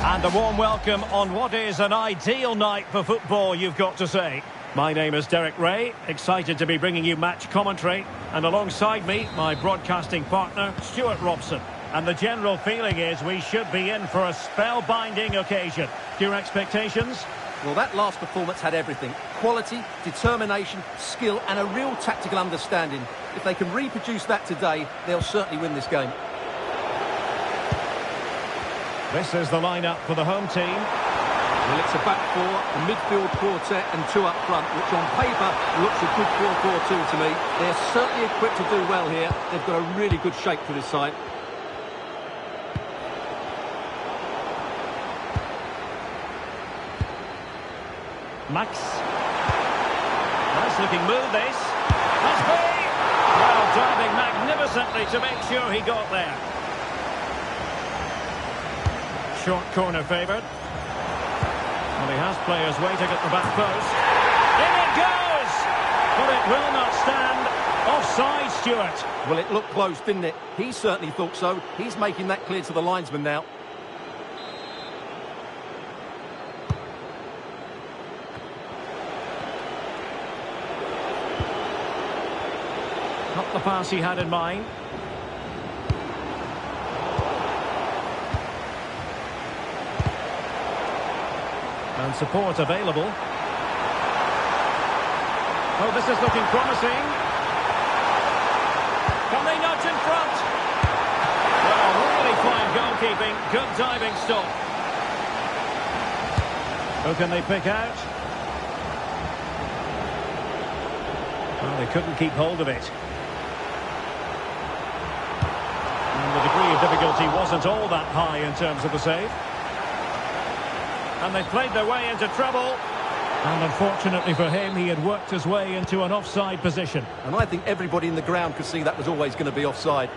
And a warm welcome on what is an ideal night for football, you've got to say. My name is Derek Ray, excited to be bringing you match commentary. And alongside me, my broadcasting partner, Stuart Robson. And the general feeling is we should be in for a spellbinding occasion. Your expectations? Well, that last performance had everything. Quality, determination, skill and a real tactical understanding. If they can reproduce that today, they'll certainly win this game. This is the lineup for the home team. Well, it's a back four, a midfield quartet and two up front, which on paper looks a good 4-4-2 to me. They're certainly equipped to do well here. They've got a really good shape for this side. Max. Nice looking move this. Must be! Well, diving magnificently to make sure he got there. Short corner favoured. Well, he has players waiting at the back post. In it goes! But it will not stand. Offside, Stuart. Well, it looked close, didn't it? He certainly thought so. He's making that clear to the linesman now. Not the pass he had in mind. And support available. Oh, this is looking promising. Can they nudge in front? Well, really fine goalkeeping. Good diving stop. Who can they pick out? Well, they couldn't keep hold of it. And the degree of difficulty wasn't all that high in terms of the save. And they played their way into trouble. And unfortunately for him, he had worked his way into an offside position. And I think everybody in the ground could see that was always going to be offside.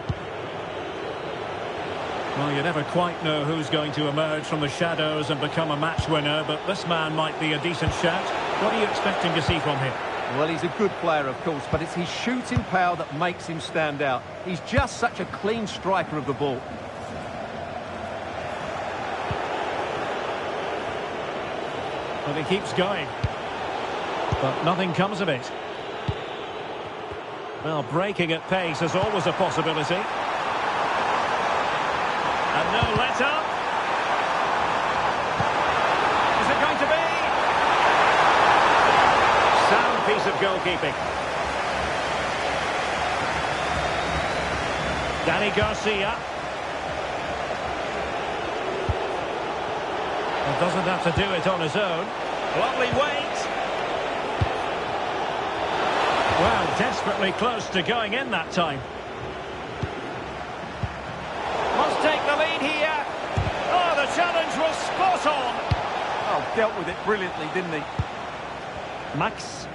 Well, you never quite know who's going to emerge from the shadows and become a match winner, but this man might be a decent shout. What are you expecting to see from him? Well, he's a good player, of course, but it's his shooting power that makes him stand out. He's just such a clean striker of the ball. But he keeps going. But nothing comes of it. Well, breaking at pace is always a possibility. And no let-up. Is it going to be? Sound piece of goalkeeping. Danny Garcia. Well, doesn't have to do it on his own. Lovely weight. Well, desperately close to going in that time. Must take the lead here. Oh, the challenge was spot on. Oh, dealt with it brilliantly, didn't he? Max.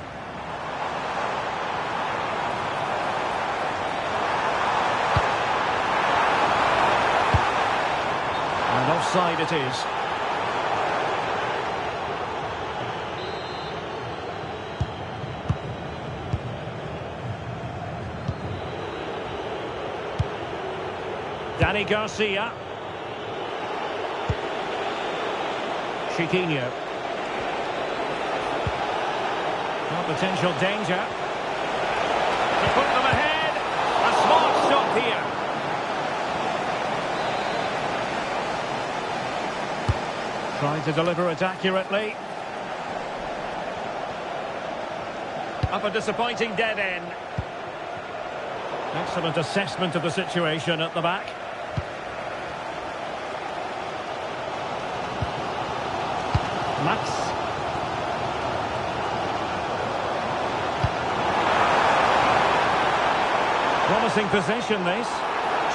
And offside it is. Danny Garcia. Chiquinho. Well, potential danger. He put them ahead. A smart stop here. Trying to deliver it accurately. Up a disappointing dead end. Excellent assessment of the situation at the back. Max. Promising possession this.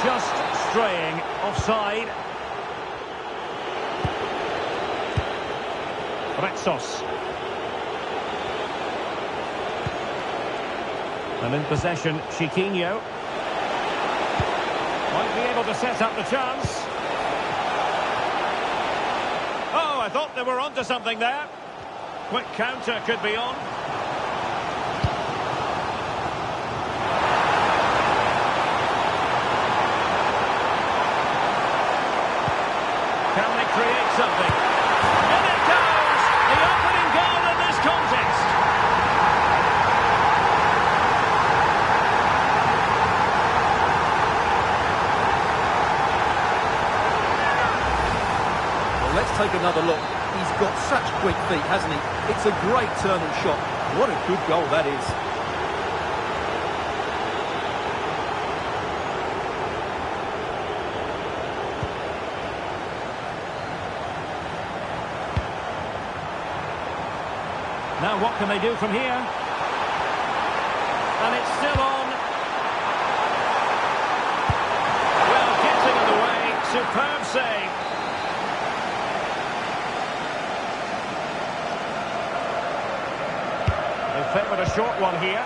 Just straying offside. Retsos. And in possession, Chiquinho. Might be able to set up the chance. Oh, I thought they were onto something there. Quick counter could be on. Can they create something. And it goes! The opening goal in this contest. Well, let's take another look. He's got such quick feet, hasn't he? It's a great turn and shot. What a good goal that is. Now what can they do from here? And it's still on. Well, getting in the way. Superb save. They favoured a short one here.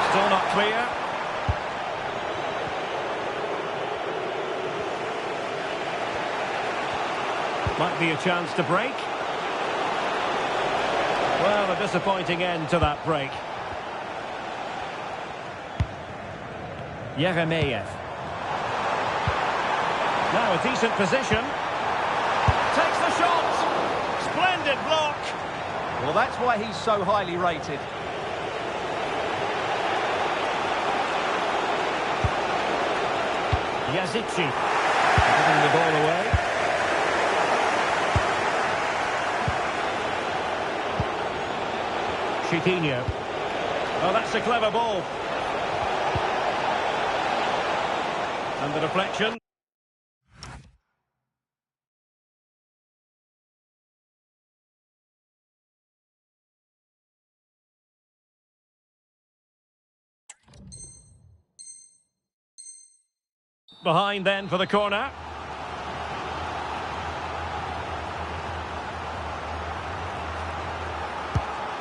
Still not clear. Might be a chance to break. Well, a disappointing end to that break. Yeremeyev. Now a decent position. Takes the shot. Splendid block. Well, that's why he's so highly rated. Yazici. Giving the ball away. Chiquinho. Oh, that's a clever ball. And the deflection. Behind then for the corner.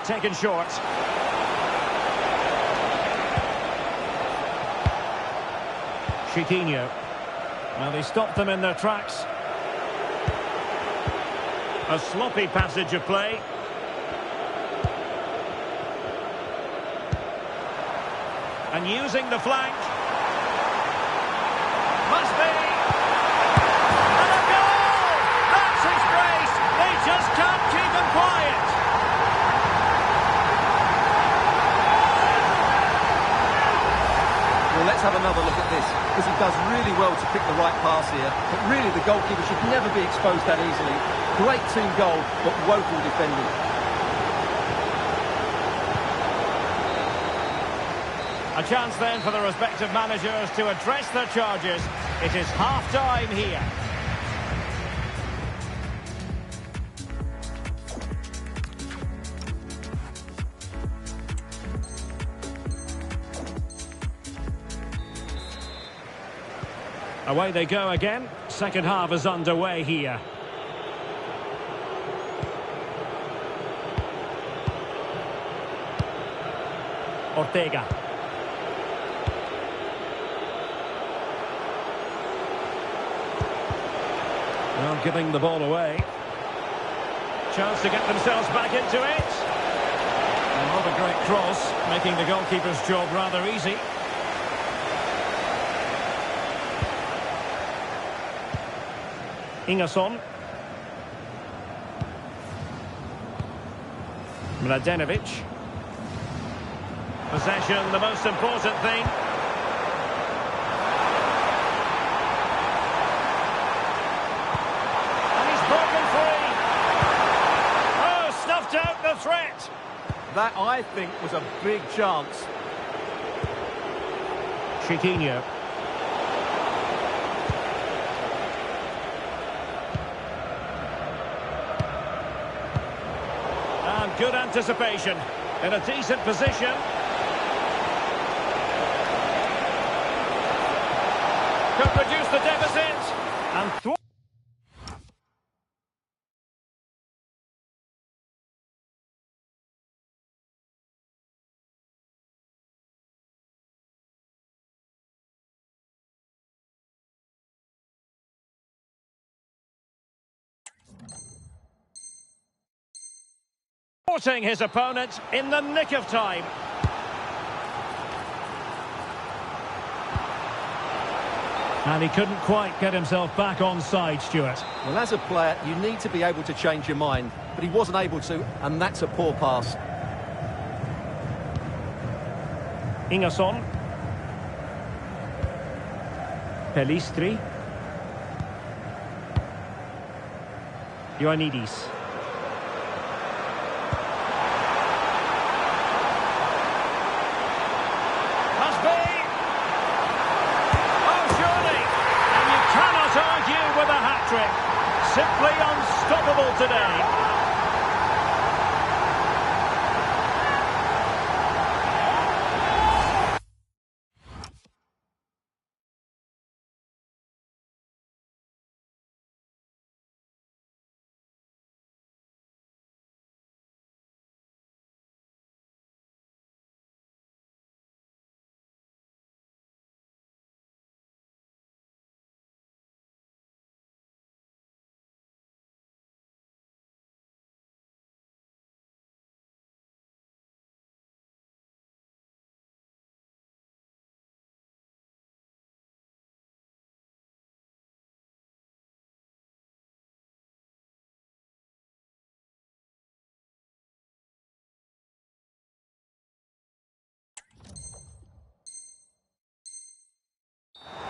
Taken short. Chiquinho. Well, they stopped them in their tracks. A sloppy passage of play. And using the flank. Must be. And a goal! That's his brace. They just can't keep him quiet. Well, let's have another look at this, because he does really well to pick the right pass here. But really, the goalkeeper should never be exposed that easily. Great team goal, but woeful defending. A chance then for the respective managers to address their charges. It is half-time here. Away they go again. Second half is underway here. Ortega. Well, giving the ball away. Chance to get themselves back into it. Another great cross, making the goalkeeper's job rather easy. Ingerson. Mladenovic. Possession, the most important thing. And he's broken free. Oh, snuffed out the threat. That, I think, was a big chance. Chiquinho. And good anticipation. In a decent position. Could reduce the deficit. And thwarting his opponent in the nick of time. And he couldn't quite get himself back on side, Stuart. Well, as a player, you need to be able to change your mind, but he wasn't able to, and that's a poor pass. Ingerson. Pelistri. Ioannidis. Must be. Oh, surely. And you cannot argue with a hat-trick. Simply unstoppable today.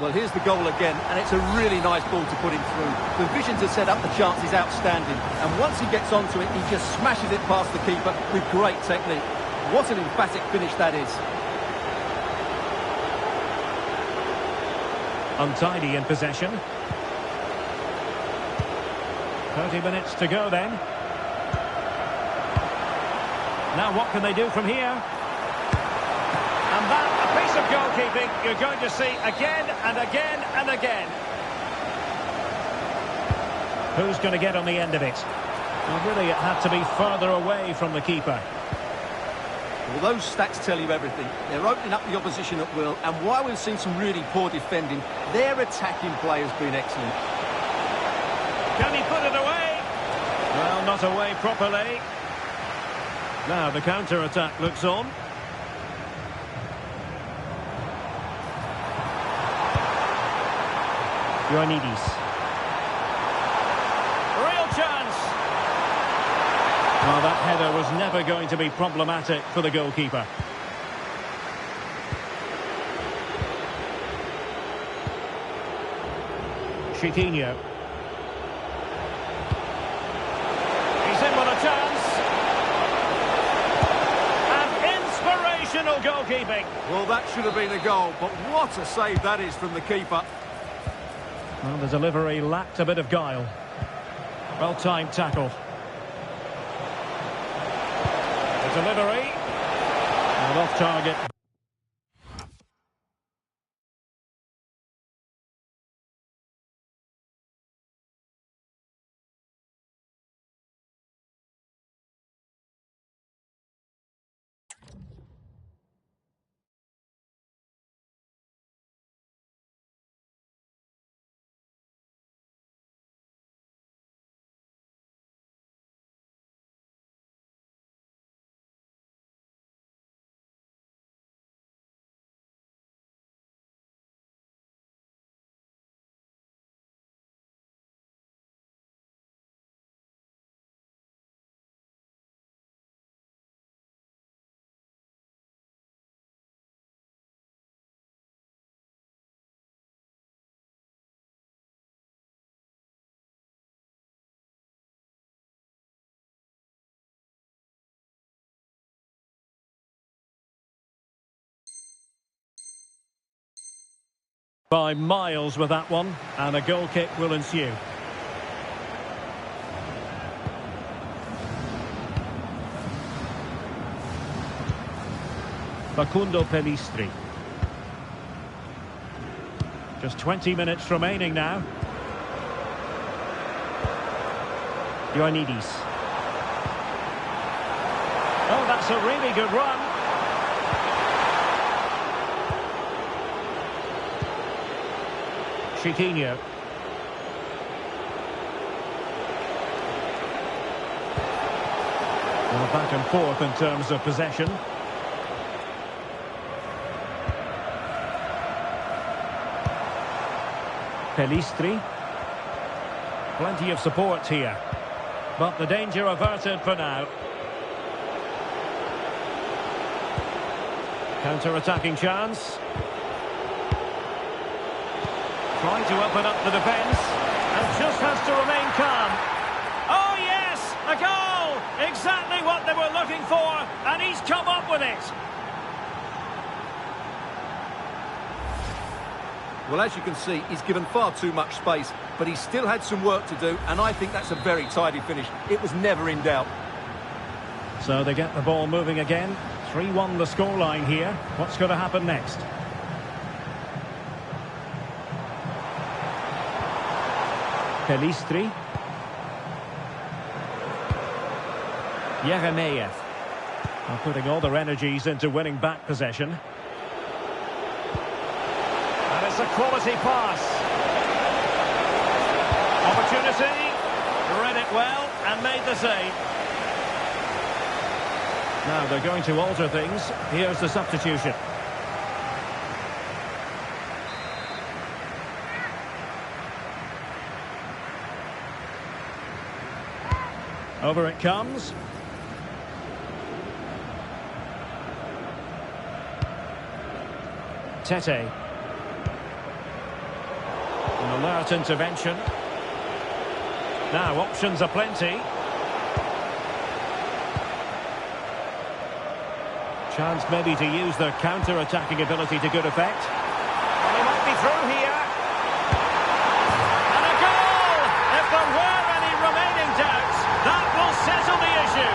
Well, here's the goal again, and it's a really nice ball to put him through. The vision to set up the chance is outstanding, and once he gets onto it, he just smashes it past the keeper with great technique. What an emphatic finish that is. Untidy in possession. 30 minutes to go then. Now what can they do from here? And that, a piece of goalkeeping you're going to see again and again and again. Who's going to get on the end of it? Well, really, it had to be further away from the keeper. Well, those stats tell you everything. They're opening up the opposition at will, and while we've seen some really poor defending, their attacking play has been excellent. Can he put it away? Well, not away properly. Now the counter-attack looks on. Ioannidis. Real chance. Well, that header was never going to be problematic for the goalkeeper. Chiquinho. He's in with a chance. And inspirational goalkeeping. Well, that should have been a goal, but what a save that is from the keeper. Well, the delivery lacked a bit of guile. Well-timed tackle. The delivery. And off target. By miles with that one, and a goal kick will ensue. Facundo Pelistri. Just 20 minutes remaining now. Ioannidis. Oh, that's a really good run. Chiquinho. Well, back and forth in terms of possession. Pelistri. Plenty of support here. But the danger averted for now. Counter-attacking chance. Trying to open up the defence. And just has to remain calm. Oh yes! A goal! Exactly what they were looking for. And he's come up with it. Well, as you can see, he's given far too much space, but he still had some work to do, and I think that's a very tidy finish. It was never in doubt. So they get the ball moving again. 3-1 the scoreline here. What's going to happen next? Pelistri. Yeremeyev. Putting all their energies into winning back possession. And it's a quality pass. Opportunity. Read it well and made the save. Now they're going to alter things. Here's the substitution. Over it comes. Tete. An alert intervention. Now options are plenty. Chance maybe to use their counter-attacking ability to good effect. And he might be through here. And a goal! If there were any remaining doubts, that will settle the issue.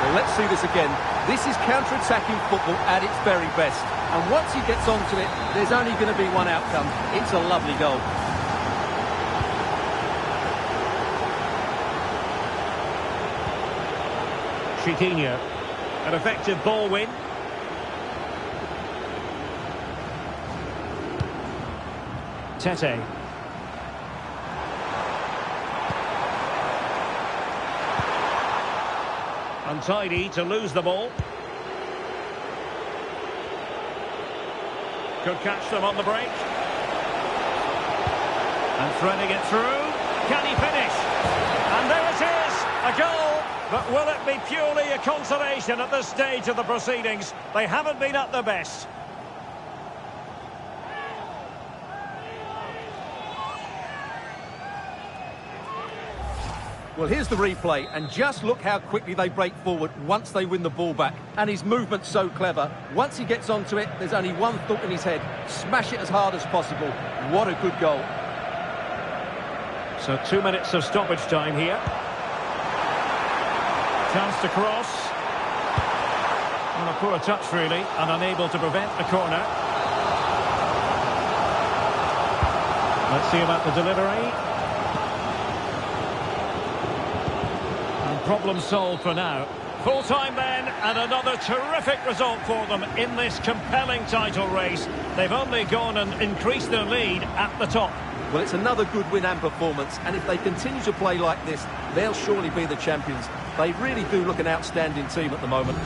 Well, let's see this again. This is counter-attacking football at its very best. And once he gets onto it, there's only going to be one outcome. It's a lovely goal. Chiquinho, an effective ball win. Tete. Untidy to lose the ball. Could catch them on the break. And threading it through. Can he finish? And there it is, a goal. But will it be purely a consolation at this stage of the proceedings? They haven't been at their best. Well, here's the replay, and just look how quickly they break forward once they win the ball back. And his movement's so clever. Once he gets onto it, there's only one thought in his head. Smash it as hard as possible. What a good goal. So 2 minutes of stoppage time here. Chance to cross. And a poor touch, really, and unable to prevent the corner. Let's see about the delivery. And problem solved for now. Full time then, and another terrific result for them in this compelling title race. They've only gone and increased their lead at the top. Well, it's another good win and performance, and if they continue to play like this, they'll surely be the champions. They really do look an outstanding team at the moment.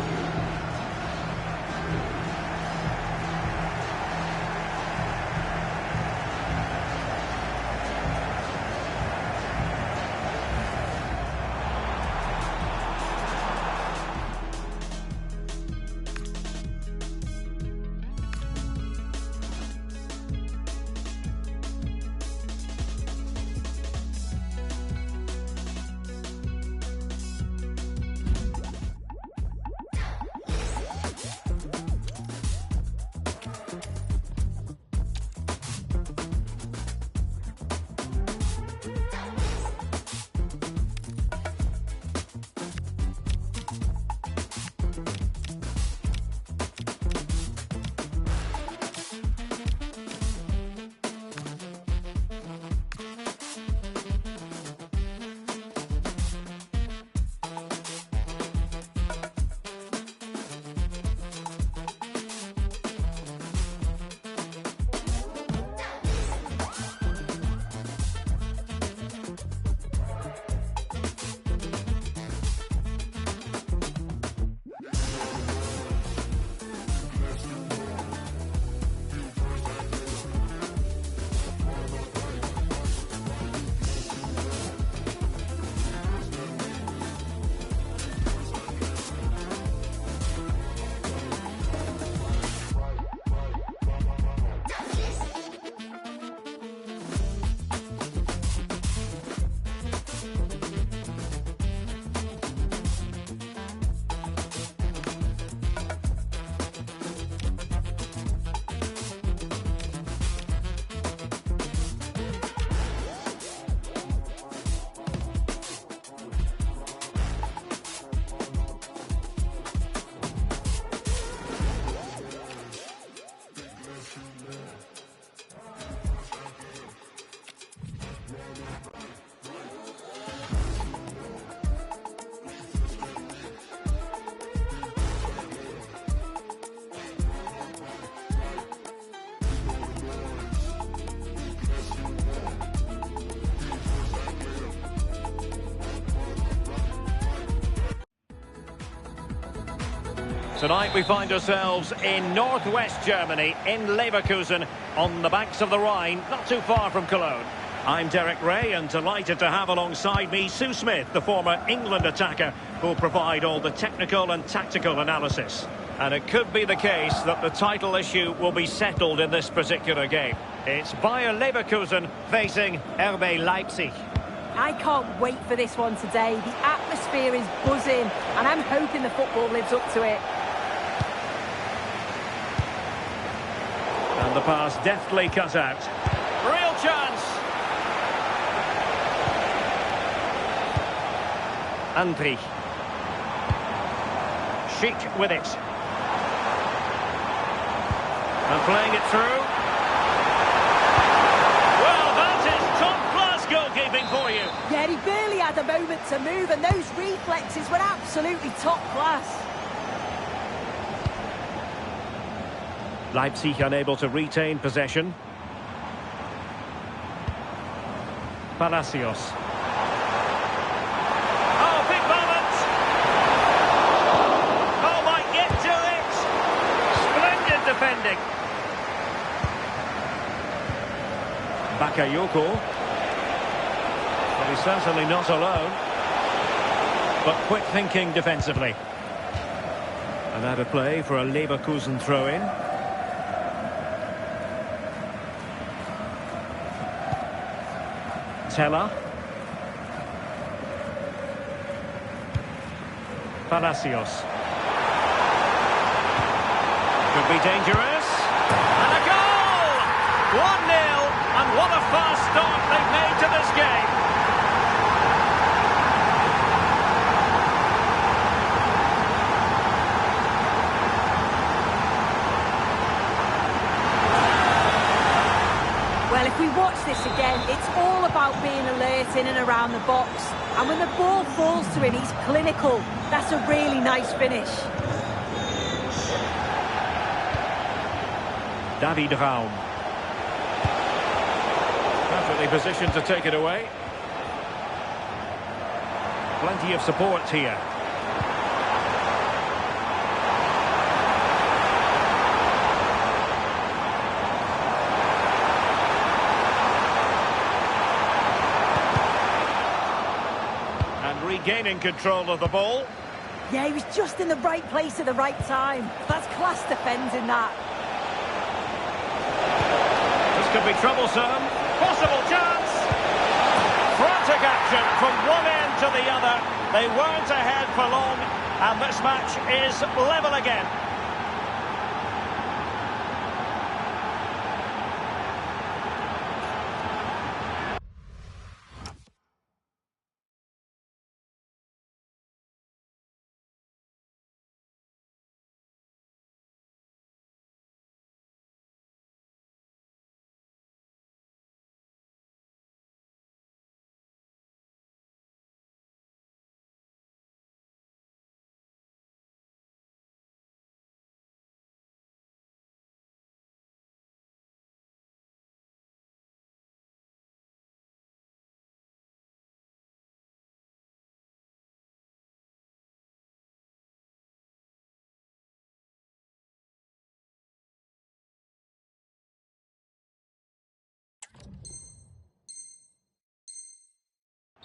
Tonight we find ourselves in northwest Germany, in Leverkusen, on the banks of the Rhine, not too far from Cologne. I'm Derek Ray, and delighted to have alongside me Sue Smith, the former England attacker, who'll provide all the technical and tactical analysis. And it could be the case that the title issue will be settled in this particular game. It's Bayer Leverkusen facing RB Leipzig. I can't wait for this one today. The atmosphere is buzzing, and I'm hoping the football lives up to it. And the pass deftly cut out. Real chance! Andri. Chic with it. And playing it through. Well, that is top-class goalkeeping for you. Yeah, he barely had a moment to move, and those reflexes were absolutely top class. Leipzig unable to retain possession. Palacios. Oh, big moment! Oh, might get to it! Splendid defending. Bakayoko. But he's certainly not alone. But quick thinking defensively. And out of play for a Leverkusen throw-in. Teller. Palacios. Could be dangerous. And a goal! 1-0, and what a fast start they've made to this game. Well, if we watch this again, it's all about being alert in and around the box. And when the ball falls to him, he's clinical. That's a really nice finish. David Raum. Perfectly positioned to take it away. Plenty of support here. Regaining control of the ball. Yeah, he was just in the right place at the right time. That's class defending, that. This could be troublesome. Possible chance. Frantic action from one end to the other. They weren't ahead for long, and this match is level again.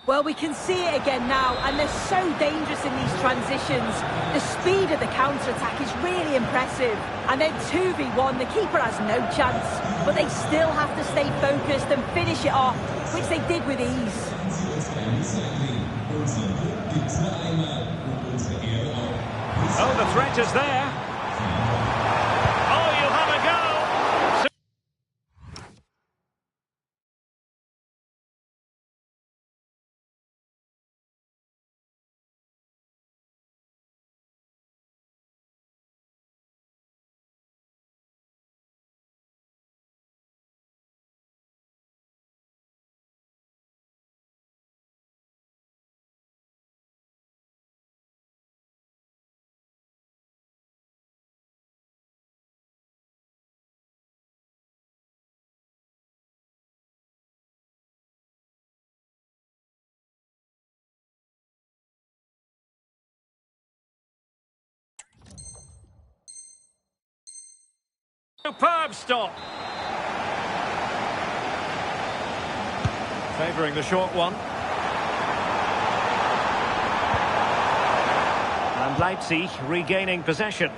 Well, we can see it again now, and they're so dangerous in these transitions. The speed of the counter-attack is really impressive. And then 2v1, the keeper has no chance. But they still have to stay focused and finish it off, which they did with ease. Oh, the threat is there. Superb stop. Favouring the short one. And Leipzig regaining possession.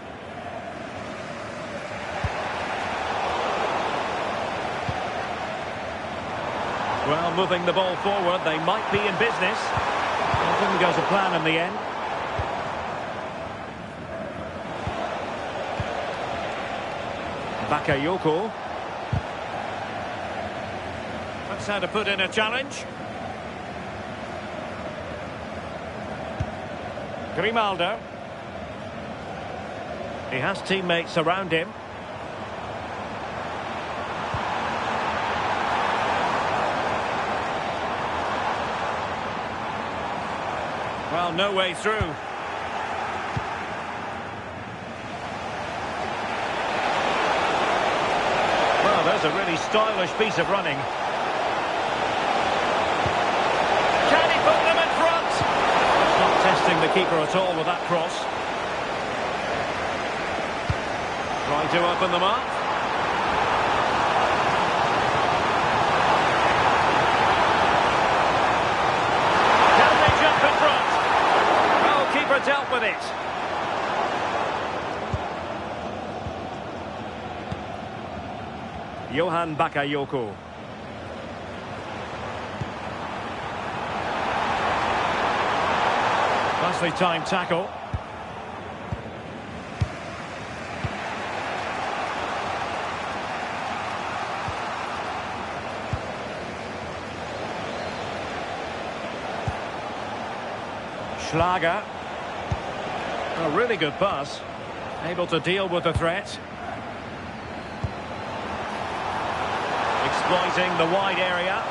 Well, moving the ball forward, they might be in business. It didn't go to plan in the end. Bakayoko. That's how to put in a challenge. Grimaldo. He has teammates around him. Well, no way through. Well, there's a really stylish piece of running. Can he put them in front? Not testing the keeper at all with that cross. Trying to open them up. Can they jump in front? Well, keeper dealt with it. Johan Bakayoko. Nicely timed tackle. Schlager. A really good pass. Able to deal with the threat. Exploiting the wide area.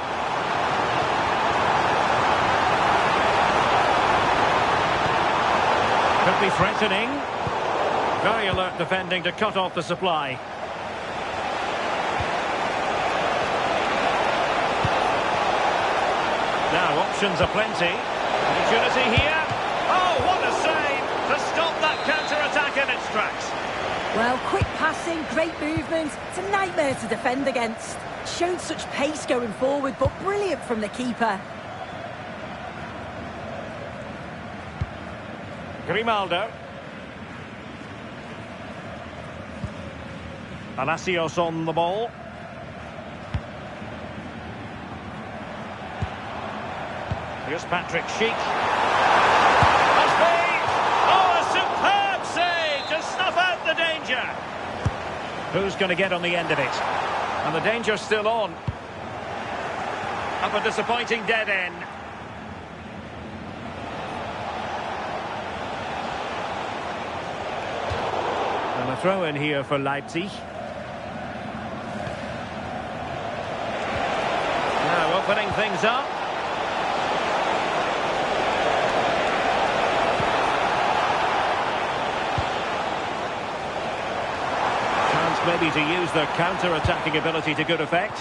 Could be threatening. Very alert defending to cut off the supply. Now options are plenty. Opportunity here. Oh, what a save to stop that counter-attack in its tracks. Well, quick passing, great movement. It's a nightmare to defend against. Shown such pace going forward, but brilliant from the keeper. Grimaldo. Palacios on the ball. Here's Patrick Schick. Must be! Oh, a superb save to snuff out the danger. Who's going to get on the end of it? And the danger's still on. Up a disappointing dead end. And a throw in here for Leipzig. Now opening things up. Maybe to use their counter-attacking ability to good effect.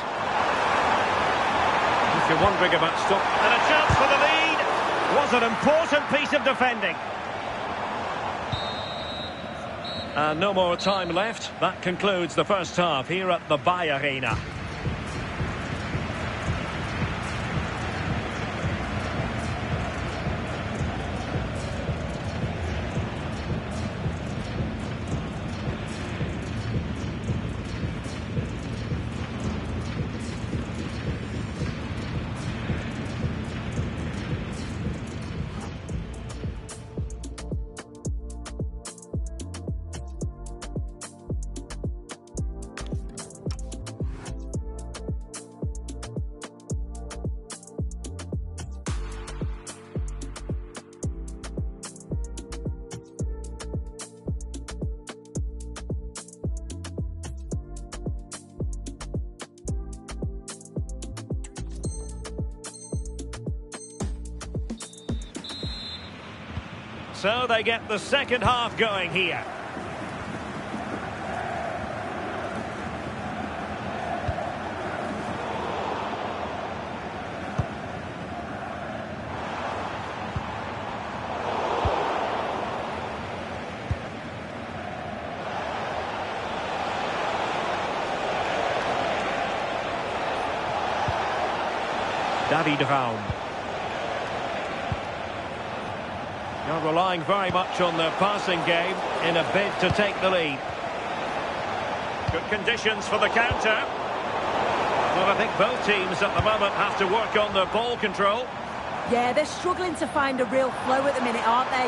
If you're wondering about stop, and a chance for the lead, was an important piece of defending. And no more time left. That concludes the first half here at the Bay Arena. So they get the second half going here. David Raum. You're relying very much on the passing game in a bid to take the lead. Good conditions for the counter. Well, I think both teams at the moment have to work on their ball control. Yeah, they're struggling to find a real flow at the minute, aren't they?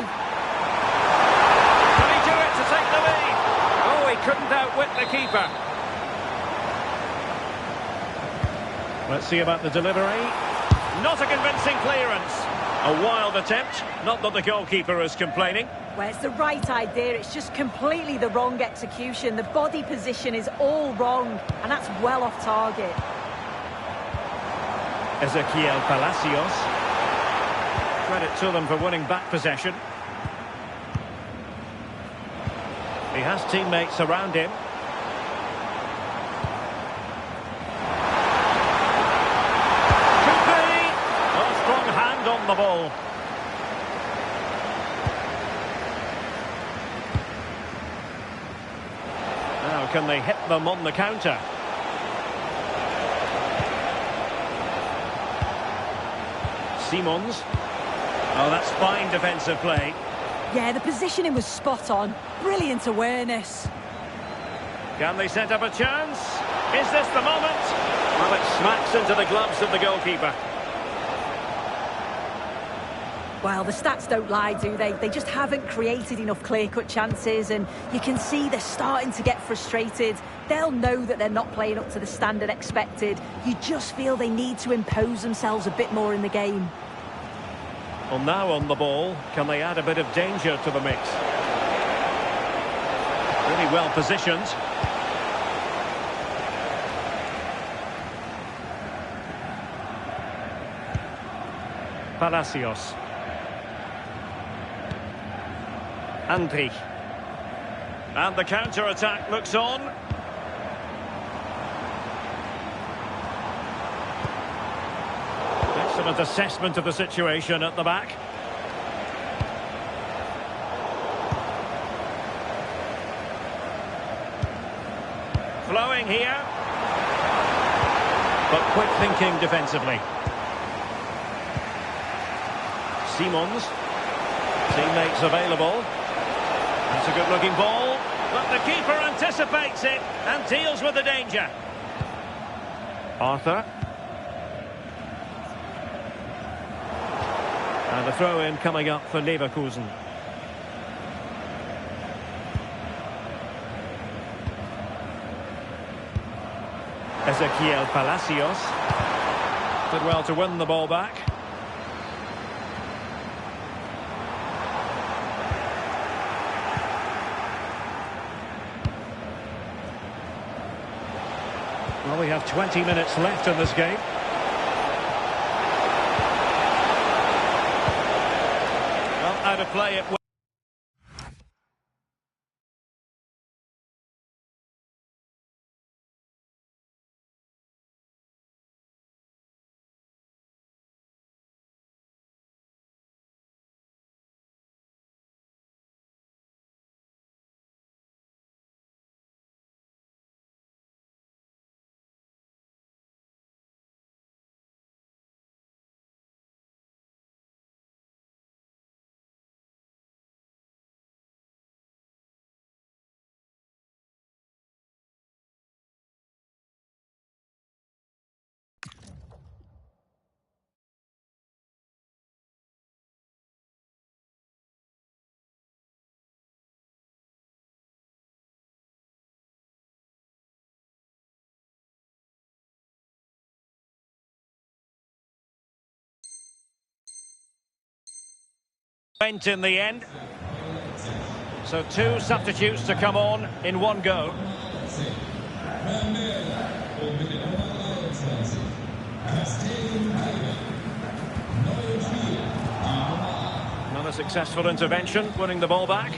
Can he do it to take the lead? Oh, he couldn't outwit the keeper. Let's see about the delivery. Not a convincing clearance. A wild attempt. Not that the goalkeeper is complaining. Well, it's the right idea. It's just completely the wrong execution. The body position is all wrong, and that's well off target. Ezequiel Palacios. Credit to them for winning back possession. He has teammates around him. Could be. A strong hand on the ball. Now can they hit them on the counter? Simons. Oh, that's fine defensive play. Yeah, the positioning was spot on. Brilliant awareness. Can they set up a chance? Is this the moment? Well, it smacks into the gloves of the goalkeeper. Well, the stats don't lie, do they? They just haven't created enough clear-cut chances, and you can see they're starting to get frustrated. They'll know that they're not playing up to the standard expected. You just feel they need to impose themselves a bit more in the game. Well, now on the ball, can they add a bit of danger to the mix? Really well positioned. Palacios. Andri. And the counter-attack looks on. Excellent assessment of the situation at the back. Flowing here. But quick thinking defensively. Simons. Teammates available. That's a good-looking ball. But the keeper anticipates it and deals with the danger. Arthur. And a throw-in coming up for Leverkusen. Ezequiel Palacios. Did well to win the ball back. Well, we have 20 minutes left in this game. Well, out of play it. Went in the end. So two substitutes to come on in one go. Another successful intervention, winning the ball back.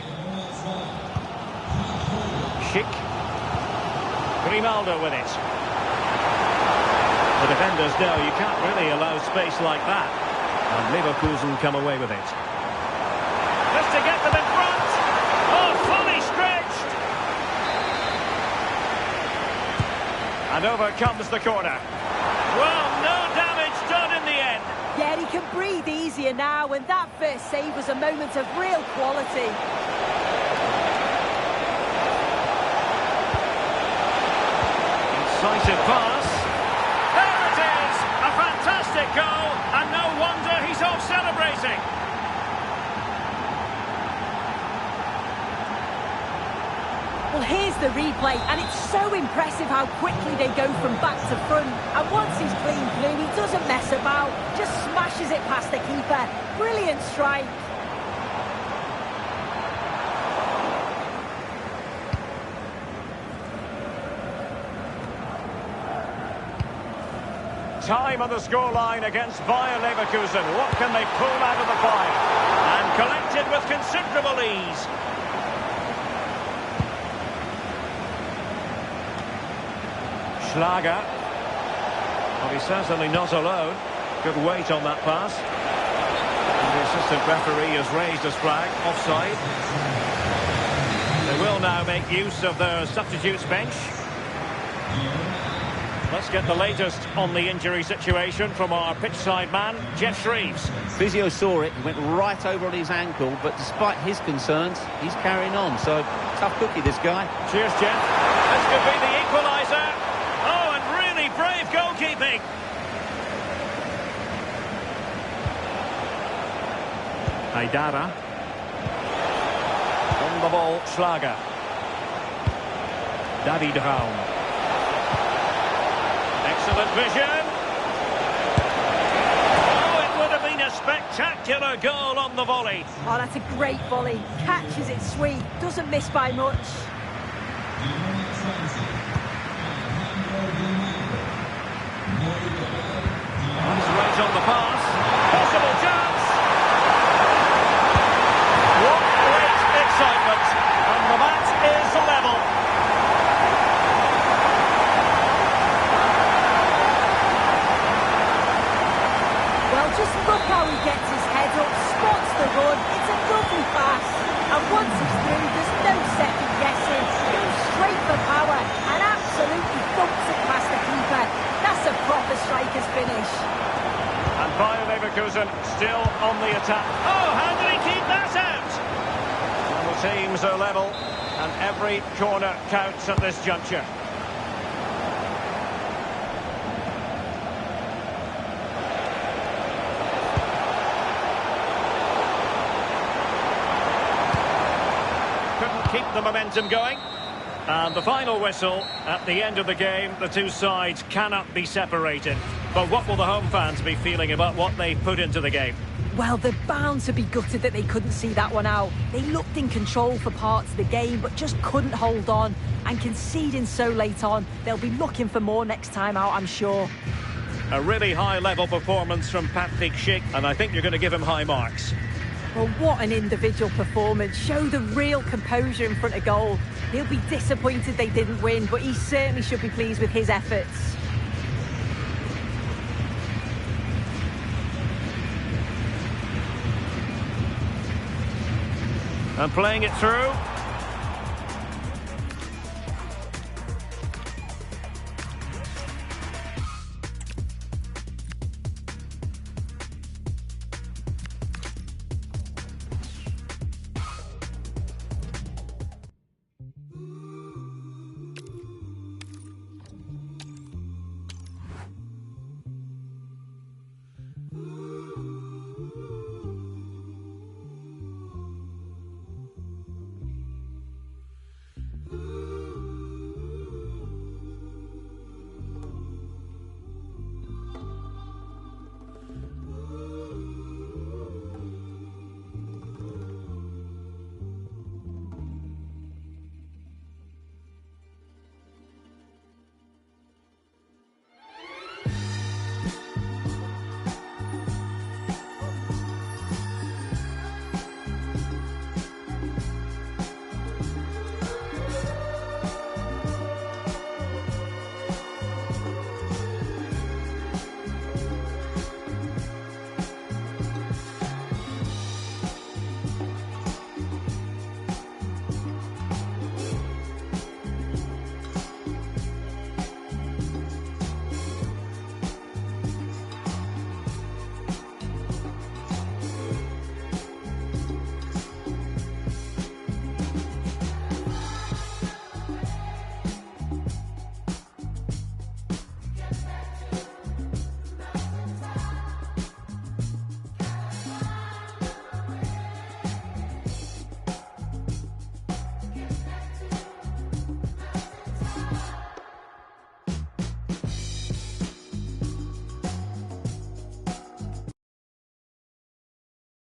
Schick. Grimaldo with it. The defenders know you can't really allow space like that. And Leverkusen come away with it. Just to get them in front. Oh, fully stretched. And over comes the corner. Well, no damage done in the can breathe easier now, and that first save was a moment of real quality. Incisive pass. There it is! A fantastic goal, and no wonder he's off celebrating. Well, here's the replay, and it's so impressive how quickly they go from back to front. And once he's clean blue, he doesn't mess about, just smashes it past the keeper. Brilliant strike. Time on the scoreline against Bayer Leverkusen. What can they pull out of the fire? And collected with considerable ease. Schlager. Well, he's certainly not alone. Good weight on that pass. And the assistant referee has raised his flag. Offside. They will now make use of their substitutes bench. Let's get the latest on the injury situation from our pitchside man, Jeff Shreves. Physio saw it, he went right over on his ankle, but despite his concerns, he's carrying on. So, tough cookie, this guy. Cheers, Jeff. This could be the equaliser. Oh, and really brave goalkeeping. Haidara. On the ball, Schlager. David Raum. Excellent vision. Oh, it would have been a spectacular goal on the volley. Oh, that's a great volley. Catches it sweet. Doesn't miss by much. He's right on the pass. Possible chance. What great excitement. And the match is level. Just look how he gets his head up, spots the run. It's a lovely pass. And once he's through, there's no second guessing. Goes straight for power and absolutely thumps it past the keeper. That's a proper striker's finish. And Bayer Leverkusen still on the attack. Oh, how did he keep that out? Well, the teams are level, and every corner counts at this juncture. Keep the momentum going. And the final whistle at the end of the game. The two sides cannot be separated. But what will the home fans be feeling about what they put into the game? Well, they're bound to be gutted that they couldn't see that one out. They looked in control for parts of the game, but just couldn't hold on. And conceding so late on, they'll be looking for more next time out, I'm sure. A really high-level performance from Patrick Schick, and I think you're going to give him high marks. Well, what an individual performance. Show the real composure in front of goal. He'll be disappointed they didn't win, but he certainly should be pleased with his efforts. And playing it through.